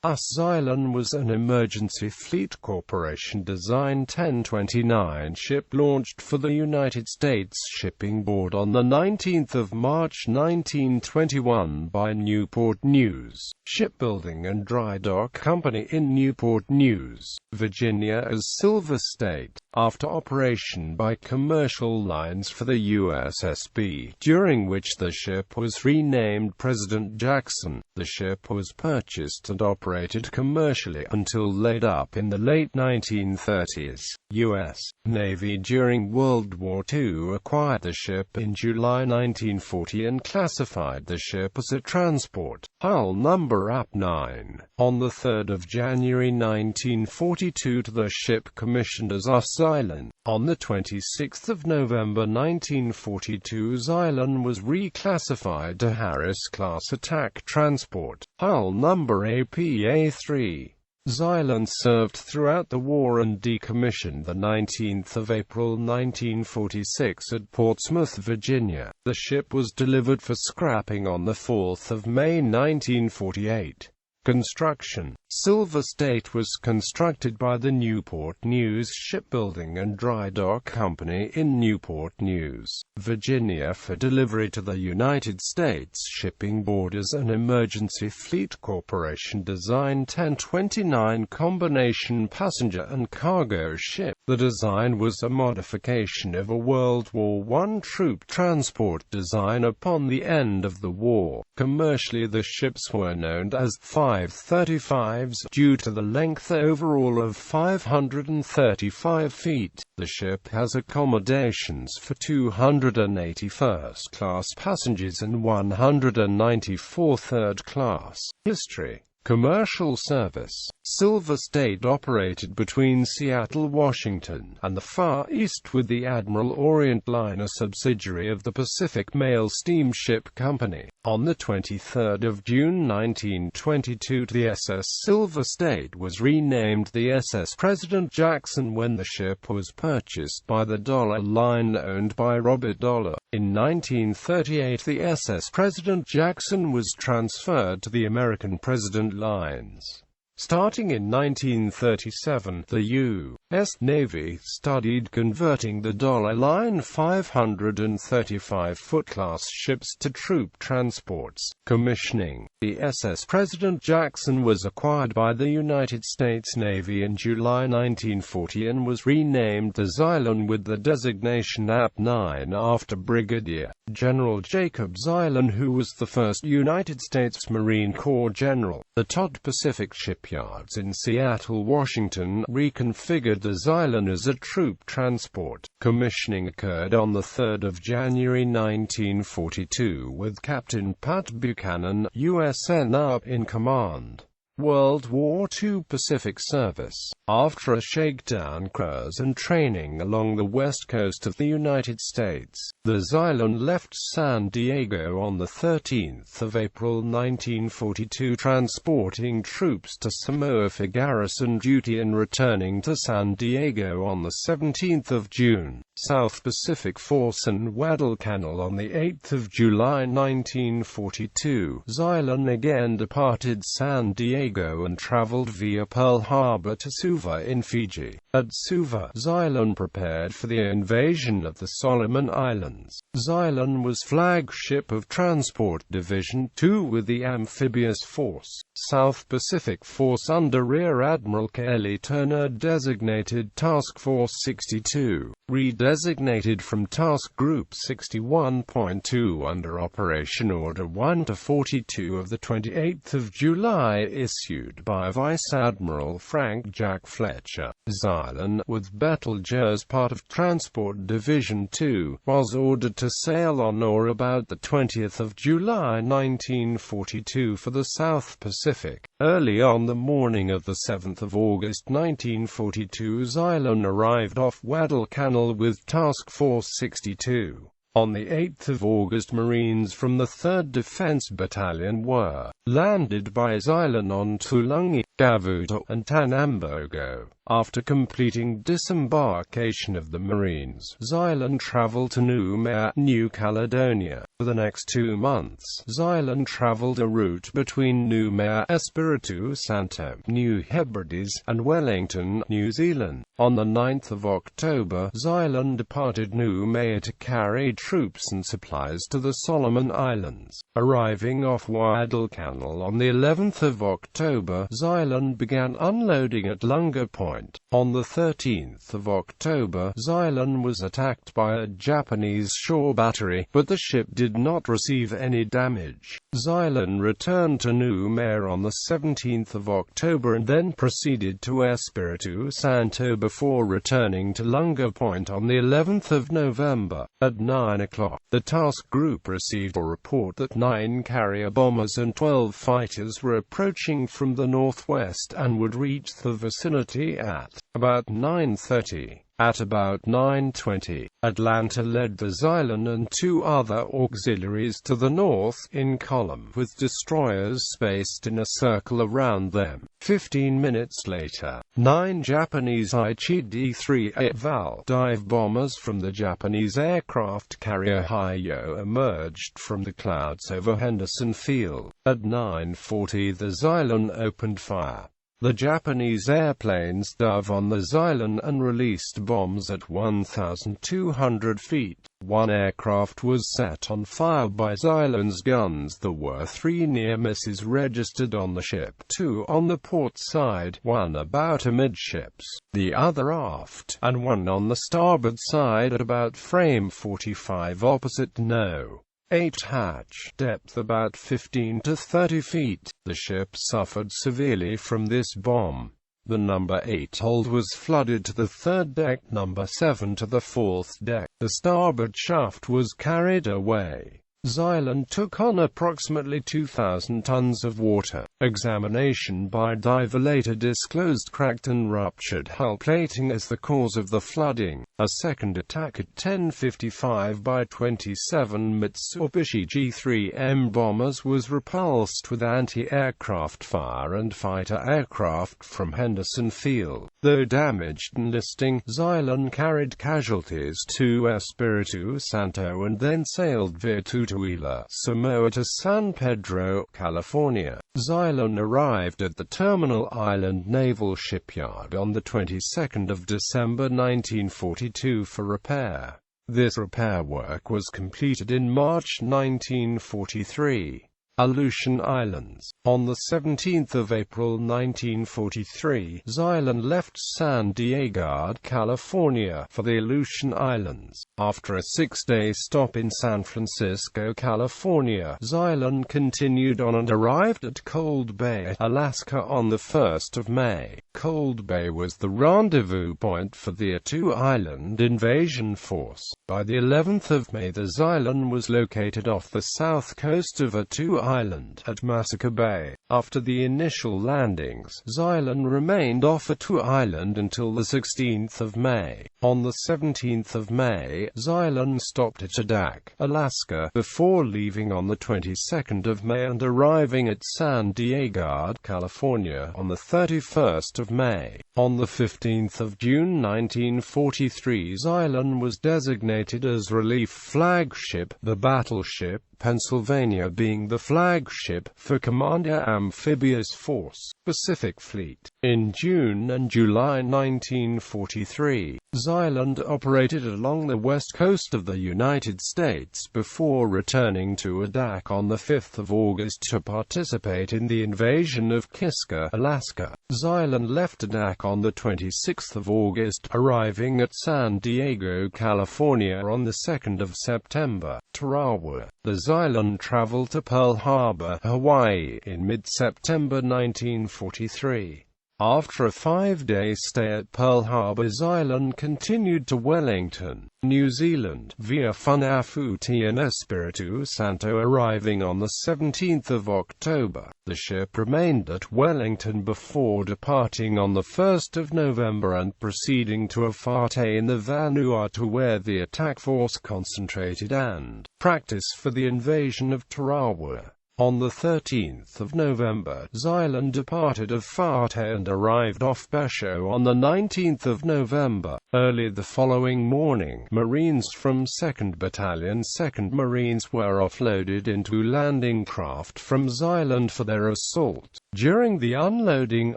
USS Zeilin was an Emergency Fleet Corporation Design 1029 ship launched for the United States Shipping Board on 19 March 1921 by Newport News, Shipbuilding and Drydock Company in Newport News, Virginia as Silver State.After operation by commercial lines for the USSB, during which the ship was renamed President Jackson. The ship was purchased and operated commercially until laid up in the late 1930s. U.S. Navy during World War II acquired the ship in July 1940 and classified the ship as a transport, hull number APA-3. On 3 January 1942 the ship commissioned as USS Zeilin. On 26 November 1942 Zeilin was reclassified to Harris-class attack transport, hull number APA-3. Zeilin served throughout the war and decommissioned 19 April 1946 at Portsmouth, Virginia. The ship was delivered for scrapping on 4 May 1948. Construction. Silver State was constructed by the Newport News Shipbuilding and Drydock Company in Newport News, Virginia for delivery to the United States Shipping Board as an Emergency Fleet Corporation Design 1029 combination passenger and cargo ship. The design was a modification of a World War I troop transport design upon the end of the war. Commercially the ships were known as 535s due to the length overall of 535 feet. The ship has accommodations for 280 first-class passengers and 194 third-class. History. Commercial service. Silver State operated between Seattle, Washington, and the Far East with the Admiral Orient Line, a subsidiary of the Pacific Mail Steamship Company. On 23 June 1922 the SS Silver State was renamed the SS President Jackson when the ship was purchased by the Dollar Line owned by Robert Dollar. In 1938 the SS President Jackson was transferred to the American President Lines. Starting in 1937, the U.S. Navy studied converting the Dollar Line 535-foot class ships to troop transports. Commissioning. The SS President Jackson was acquired by the United States Navy in July 1940 and was renamed the Zeilin with the designation APA-9 after Brigadier General Jacob Zeilin, who was the first United States Marine Corps general. The Todd Pacific Shipyards in Seattle, Washington, reconfigured the Zeilin as a troop transport. Commissioning occurred on 3 January 1942 with Captain Pat Buchanan, USNR, in command. World War II Pacific service. After a shakedown cruise and training along the west coast of the United States, the Zeilin left San Diego on 13 April 1942, transporting troops to Samoa for garrison duty and returning to San Diego on 17 June. South Pacific Force and Guadalcanal on 8 July 1942. Zeilin again departed San Diego and traveled via Pearl Harbor to Suva in Fiji. At Suva, Zeilin prepared for the invasion of the Solomon Islands. Zeilin was flagship of Transport Division 2 with the Amphibious Force. South Pacific Force under Rear Admiral Kelly Turner designated Task Force 62. Redesignated from Task Group 61.2 under Operation Order 1-42 of 28 July issued by Vice Admiral Frank Jack Fletcher. Zeilin, with Betelgeuse as part of Transport Division 2, was ordered to sail on or about 20 July 1942 for the South Pacific. Early on the morning of 7 August 1942 Zeilin arrived off Guadalcanal with Task Force 62. On 8 August Marines from the 3rd Defense Battalion were landed by Zeilin on Tulungi. Gavutu, and Tanambogo. After completing disembarkation of the Marines, Zeilin traveled to Noumea, New Caledonia. For the next 2 months, Zeilin traveled a route between Noumea, Espiritu Santo, New Hebrides, and Wellington, New Zealand. On the 9th of October, Zeilin departed Noumea to carry troops and supplies to the Solomon Islands. Arriving off Guadalcanal on the 11th of October, Zeilin began unloading at Lunga Point. On the 13th of October, Zeilin was attacked by a Japanese shore battery, but the ship did not receive any damage. Zeilin returned to Noumea on the 17th of October and then proceeded to Espiritu Santo before returning to Lunga Point on the 11th of November. At 9 o'clock, the task group received a report that 9 carrier bombers and 12 fighters were approaching from the northwest and would reach the vicinity at about 9:30. At about 9:20, Atlanta led the Zeilin and 2 other auxiliaries to the north, in column, with destroyers spaced in a circle around them. 15 minutes later, 9 Japanese Ichidi-3 Eval dive bombers from the Japanese aircraft carrier Hiyo emerged from the clouds over Henderson Field. At 9:40 the Zeilin opened fire. The Japanese airplanes dove on the Zeilin and released bombs at 1,200 feet. 1 aircraft was set on fire by Zeilin's guns. There were 3 near misses registered on the ship, 2 on the port side, 1 about amidships, the other aft, and 1 on the starboard side at about frame 45 opposite No. 8 hatch, depth about 15 to 30 feet. The ship suffered severely from this bomb. The number 8 hold was flooded to the 3rd deck, number 7 to the 4th deck. The starboard shaft was carried away. Zeilin took on approximately 2,000 tons of water. Examination by diver later disclosed cracked and ruptured hull plating as the cause of the flooding. A second attack at 10:55 by 27 Mitsubishi G3M bombers was repulsed with anti-aircraft fire and fighter aircraft from Henderson Field. Though damaged and listing, Zeilin carried casualties to Espiritu Santo and then sailed via Tutuila, Samoa to San Pedro, California. Zeilin arrived at the Terminal Island Naval Shipyard on the 22nd of December 1942 for repair. This repair work was completed in March 1943. Aleutian Islands. On the 17th of April 1943, Zeilin left San Diego, California, for the Aleutian Islands. After a 6-day stop in San Francisco, California, Zeilin continued on and arrived at Cold Bay, Alaska on the 1st of May. Cold Bay was the rendezvous point for the Attu Island invasion force. By the 11th of May, the Zeilin was located off the south coast of Attu Island, at Massacre Bay. After the initial landings, Zeilin remained off Attu Island until the 16th of May. On the 17th of May, Zeilin stopped at Drydock, Alaska, before leaving on the 22nd of May and arriving at San Diego, California, on the 31st of May. On the 15th of June 1943, Zeilin was designated as relief flagship, the battleship Pennsylvania being the flagship for Commander Amphibious Force, Pacific Fleet. In June and July 1943, Zeilin operated along the west coast of the United States before returning to Drydock on the 5th of August to participate in the invasion of Kiska, Alaska. Zeilin left Drydock on the 26th of August, arriving at San Diego, California on the 2nd of September. Tarawa. The Zeilin traveled to Pearl Harbor, Hawaii, in mid-September 1943. After a 5-day stay at Pearl Harbor, Zeilin continued to Wellington, New Zealand, via Funafuti and Espiritu Santo, arriving on the 17th of October. The ship remained at Wellington before departing on the 1st of November and proceeding to Afate in the Vanuatu, where the attack force concentrated and practiced for the invasion of Tarawa. On the 13th of November, Zeilin departed of Fate and arrived off Besho on the 19th of November. Early the following morning, Marines from 2nd Battalion 2nd Marines were offloaded into landing craft from Zeilin for their assault. During the unloading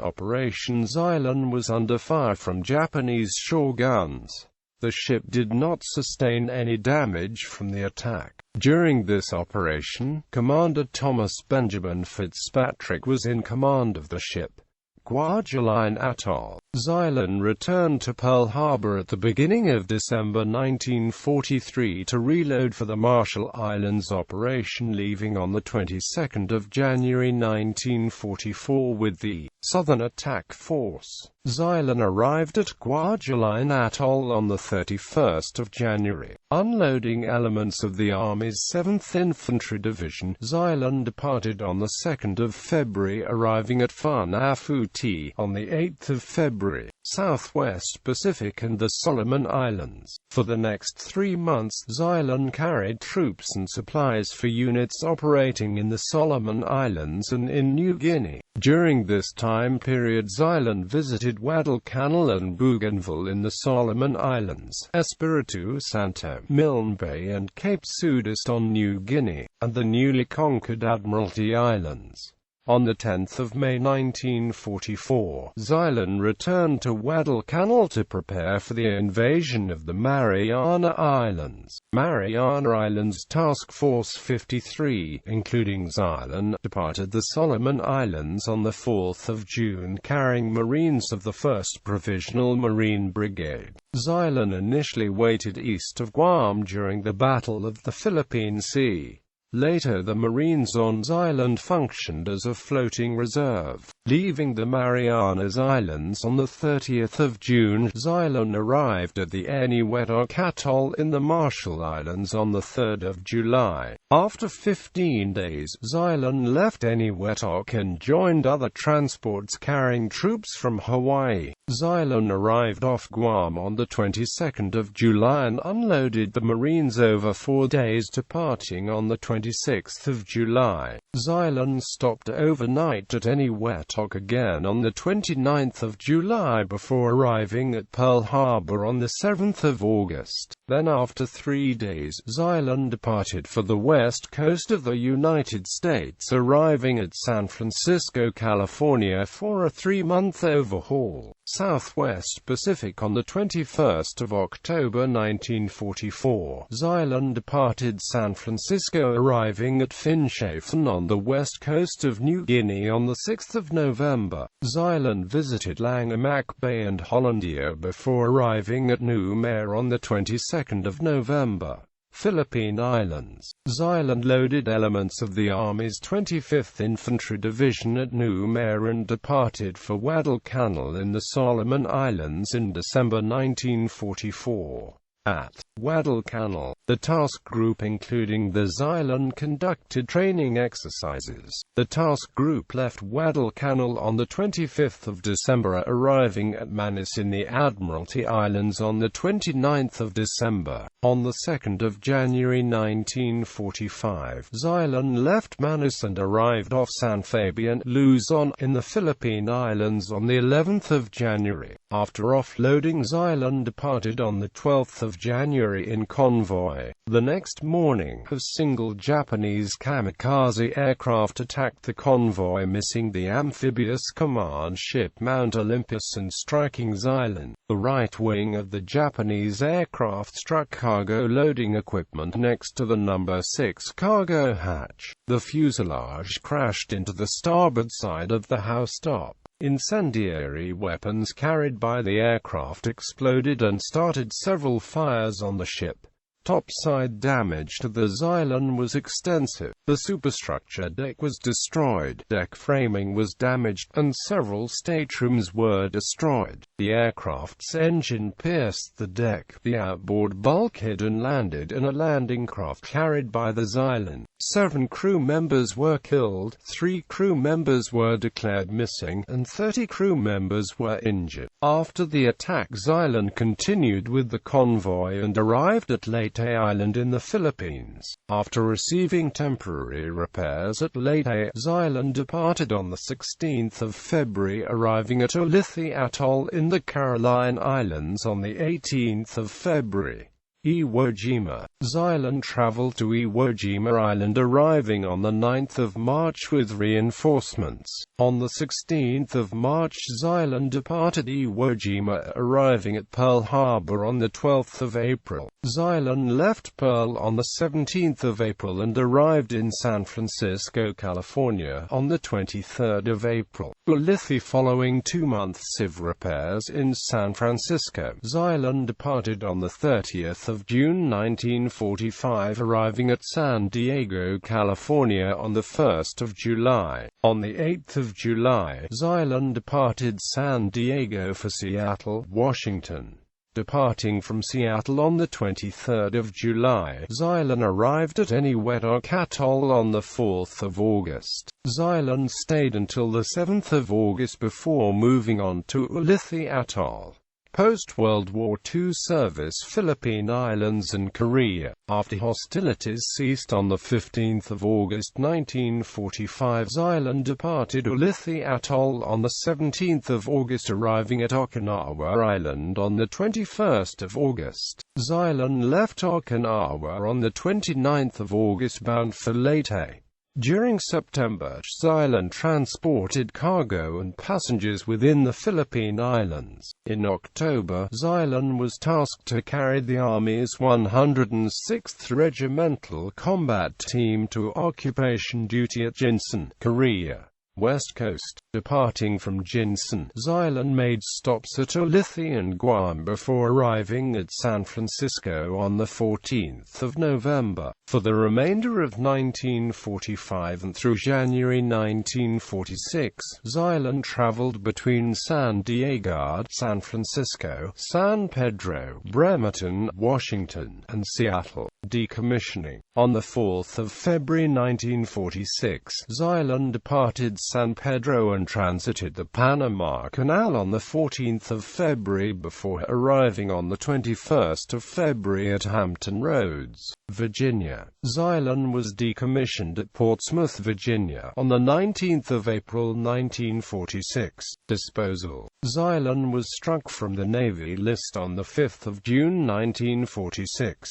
operation, Zeilin was under fire from Japanese shore guns. The ship did not sustain any damage from the attack. During this operation, Commander Thomas Benjamin Fitzpatrick was in command of the ship. Kwajalein Atoll. Zeilin returned to Pearl Harbor at the beginning of December 1943 to reload for the Marshall Islands operation, leaving on the 22nd of January 1944 with the Southern Attack Force. Zeilin arrived at Kwajalein Atoll on the 31st of January. Unloading elements of the Army's 7th Infantry Division, Zeilin departed on the 2nd of February, arriving at Funafuti on the 8th of February. Southwest Pacific and the Solomon Islands. For the next 3 months, Zeilin carried troops and supplies for units operating in the Solomon Islands and in New Guinea. During this time period, Zeilin visited Guadalcanal and Bougainville in the Solomon Islands, Espiritu Santo, Milne Bay and Cape Sudist on New Guinea, and the newly conquered Admiralty Islands. On the 10th of May 1944, Zeilin returned to Guadalcanal to prepare for the invasion of the Mariana Islands. Mariana Islands Task Force 53, including Zeilin, departed the Solomon Islands on the 4th of June carrying Marines of the 1st Provisional Marine Brigade. Zeilin initially waited east of Guam during the Battle of the Philippine Sea. Later the Marines on Zeilin functioned as a floating reserve. Leaving the Marianas Islands on the 30th of June, Zeilin arrived at the Eniwetok Atoll in the Marshall Islands on the 3rd of July. After 15 days, Zeilin left Eniwetok and joined other transports carrying troops from Hawaii. Zeilin arrived off Guam on the 22nd of July and unloaded the Marines over 4 days, departing on the 26th of July. Zeilin stopped overnight at Eniwetok again on the 29th of July before arriving at Pearl Harbor on the 7th of August. Then after 3 days, Zeilin departed for the west coast of the United States, arriving at San Francisco, California for a 3-month overhaul. Southwest Pacific. On the 21st of October 1944, Zeilin departed San Francisco, arriving at Finschhafen on the west coast of New Guinea on the 6th of November. Zeilin visited Langemak Bay and Hollandia before arriving at Nouméa on the 22nd of November. Philippine Islands. Zeilin loaded elements of the Army's 25th Infantry Division at Nouméa and departed for Guadalcanal in the Solomon Islands in December 1944. At Guadalcanal, the task group including the Zeilin conducted training exercises. The task group left Guadalcanal on the 25th of December, arriving at Manus in the Admiralty Islands on the 29th of December. On the 2nd of January 1945, Zeilin left Manus and arrived off San Fabian, Luzon, in the Philippine Islands on the 11th of January. After offloading, Zeilin departed on the 12th of January in convoy. The next morning, a single Japanese kamikaze aircraft attacked the convoy, missing the amphibious command ship Mount Olympus and striking Zeilin. The right wing of the Japanese aircraft struck cargo loading equipment next to the number 6 cargo hatch. The fuselage crashed into the starboard side of the housetop. Incendiary weapons carried by the aircraft exploded and started several fires on the ship. Topside damage to the Zeilin was extensive. The superstructure deck was destroyed, deck framing was damaged, and several staterooms were destroyed. The aircraft's engine pierced the deck, the outboard bulkhead, and landed in a landing craft carried by the Zeilin. 7 crew members were killed, 3 crew members were declared missing, and 30 crew members were injured. After the attack, Zeilin continued with the convoy and arrived at Leyte Leyte Island in the Philippines. After receiving temporary repairs at Leyte, Zeilin departed on the 16th of February, arriving at Ulithi Atoll in the Caroline Islands on the 18th of February. Iwo Jima. Zeilin traveled to Iwo Jima Island, arriving on the 9th of March with reinforcements. On the 16th of March, Zeilin departed Iwo Jima, arriving at Pearl Harbor on the 12th of April. Zeilin left Pearl on the 17th of April and arrived in San Francisco, California, on the 23rd of April. Ulithi. Following 2 months of repairs in San Francisco, Zeilin departed on the 30th of June 1945, arriving at San Diego, California on the 1st of July. On the 8th of July, Zeilin departed San Diego for Seattle, Washington. Departing from Seattle on the 23rd of July, Zeilin arrived at Drydock Atoll on the 4th of August. Zeilin stayed until the 7th of August before moving on to Ulithi Atoll. Post-World War II service: Philippine Islands and Korea. After hostilities ceased on the 15th of August 1945, Zeilin departed Ulithi Atoll on the 17th of August, arriving at Okinawa Island on the 21st of August. Zeilin left Okinawa on the 29th of August, bound for Leyte. During September, Zeilin transported cargo and passengers within the Philippine Islands. In October, Zeilin was tasked to carry the Army's 106th Regimental Combat Team to occupation duty at Jinsan, Korea, West Coast. Departing from Jinsan, Zeilin made stops at Ulithi and Guam before arriving at San Francisco on the 14th of November. For the remainder of 1945 and through January 1946, Zeilin traveled between San Diego, San Francisco, San Pedro, Bremerton, Washington, and Seattle. Decommissioning. On the 4th of February 1946, Zeilin departed San Pedro and transited the Panama Canal on the 14th of February before arriving on the 21st of February at Hampton Roads, Virginia. Zeilin was decommissioned at Portsmouth, Virginia, on the 19th of April 1946. Disposal. Zeilin was struck from the Navy list on the 5th of June 1946.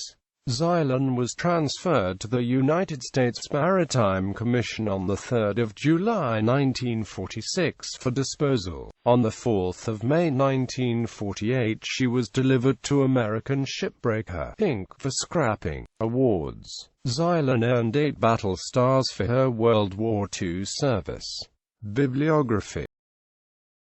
Zeilin was transferred to the United States Maritime Commission on the 3rd of July 1946 for disposal. On the 4th of May 1948 she was delivered to American Shipbreaker, Inc. for scrapping. Awards. Zeilin earned 8 battle stars for her World War II service. Bibliography.